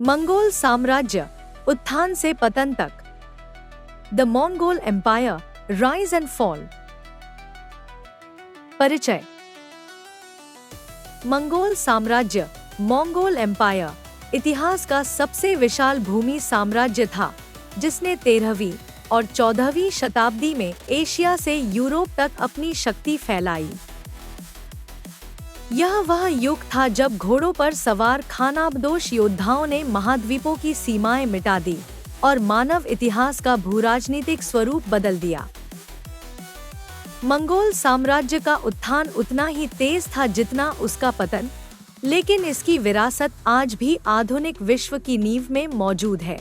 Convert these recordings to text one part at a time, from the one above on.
Mongol साम्राज्य उत्थान से पतन तक। The Mongol empire rise and fall. परिचय। मंगोल साम्राज्य मंगोल एम्पायर इतिहास का सबसे विशाल भूमि साम्राज्य था, जिसने 13वीं और 14वीं शताब्दी में एशिया से यूरोप तक अपनी शक्ति फैलाई। यह वह युग था जब घोड़ों पर सवार खानाबदोश योद्धाओं ने महाद्वीपों की सीमाएं मिटा दी और मानव इतिहास का भूराजनीतिक स्वरूप बदल दिया। मंगोल साम्राज्य का उत्थान उतना ही तेज था जितना उसका पतन, लेकिन इसकी विरासत आज भी आधुनिक विश्व की नींव में मौजूद है।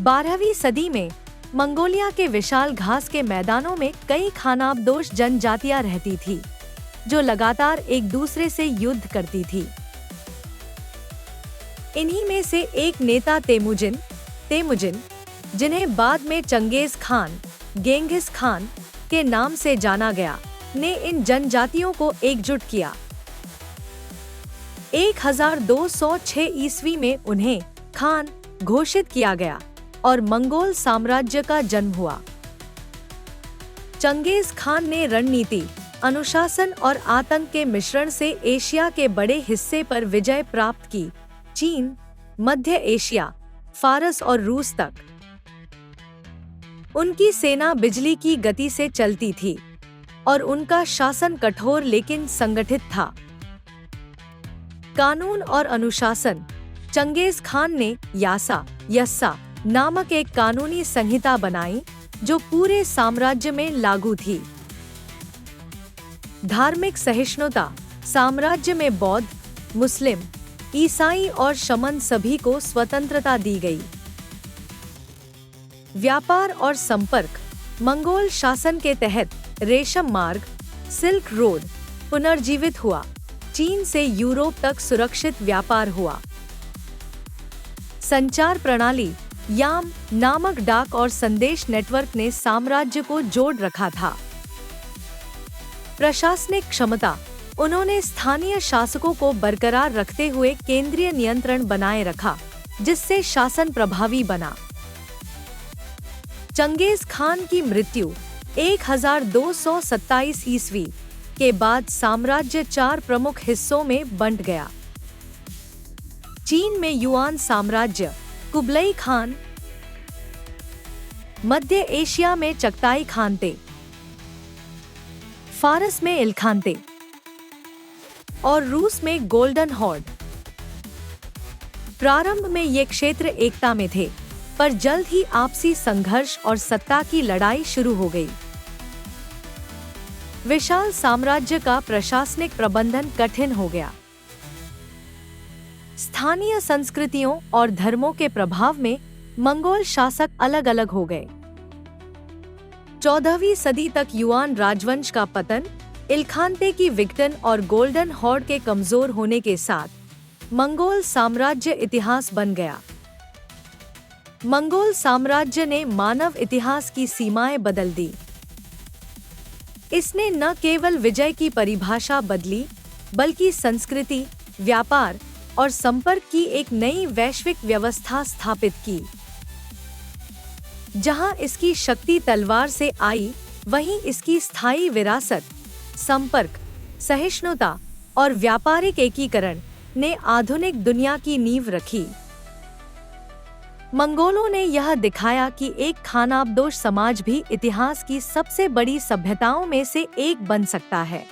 12वीं सदी में मंगोलिया के विशाल घास के मैदानों में कई खानाबदोश जनजातियां रहती थी, जो लगातार एक दूसरे से युद्ध करती थी। इन्हीं में से एक नेता तेमुजिन, जिन्हें बाद में चंगेज खान, गेंघिस खान के नाम से जाना गया, ने इन जनजातियों को एकजुट किया। 1206 ईस्वी में उन्हें खान घोषित किया गया और मंगोल साम्राज्य का जन्म हुआ। चंगेज खान ने रणनीति, अनुशासन और आतंक के मिश्रण से एशिया के बड़े हिस्से पर विजय प्राप्त की, चीन, मध्य एशिया, फारस और रूस तक। उनकी सेना बिजली की गति से चलती थी और उनका शासन कठोर लेकिन संगठित था। कानून और अनुशासन। चंगेज खान ने यस्सा नामक एक कानूनी संहिता बनाई जो पूरे साम्राज्य में लागू थी। धार्मिक सहिष्णुता। साम्राज्य में बौद्ध, मुस्लिम, ईसाई और शमन सभी को स्वतंत्रता दी गई। व्यापार और संपर्क। मंगोल शासन के तहत रेशम मार्ग, सिल्क रोड पुनर्जीवित हुआ। चीन से यूरोप तक सुरक्षित व्यापार हुआ। संचार प्रणाली। याम नामक डाक और संदेश नेटवर्क ने साम्राज्य को जोड़ रखा था। प्रशासनिक क्षमता। उन्होंने स्थानीय शासकों को बरकरार रखते हुए केंद्रीय नियंत्रण बनाए रखा, जिससे शासन प्रभावी बना। चंगेज खान की मृत्यु 1227 ईस्वी के बाद साम्राज्य 4 प्रमुख हिस्सों में बंट गया। चीन में युआन साम्राज्य, कुबलई खान। मध्य एशिया में चगताई खानते, फारस में इलखानते और रूस में गोल्डन हॉर्ड। प्रारंभ में ये क्षेत्र एकता में थे, पर जल्द ही आपसी संघर्ष और सत्ता की लड़ाई शुरू हो गई। विशाल साम्राज्य का प्रशासनिक प्रबंधन कठिन हो गया। स्थानीय संस्कृतियों और धर्मों के प्रभाव में मंगोल शासक अलग अलग हो गए। 14वीं सदी तक युआन राजवंश का पतन, इलखानते की विघटन और गोल्डन हॉर्ड के कमजोर होने के साथ मंगोल साम्राज्य इतिहास बन गया। मंगोल साम्राज्य ने मानव इतिहास की सीमाएं बदल दी। इसने न केवल विजय की परिभाषा बदली, बल्कि संस्कृति, व्यापार और संपर्क की एक नई वैश्विक व्यवस्था स्थापित की। जहां इसकी शक्ति तलवार से आई, वहीं इसकी स्थायी विरासत, संपर्क, सहिष्णुता और व्यापारिक एकीकरण ने आधुनिक दुनिया की नींव रखी। मंगोलों ने यह दिखाया कि एक खानाबदोश समाज भी इतिहास की सबसे बड़ी सभ्यताओं में से एक बन सकता है।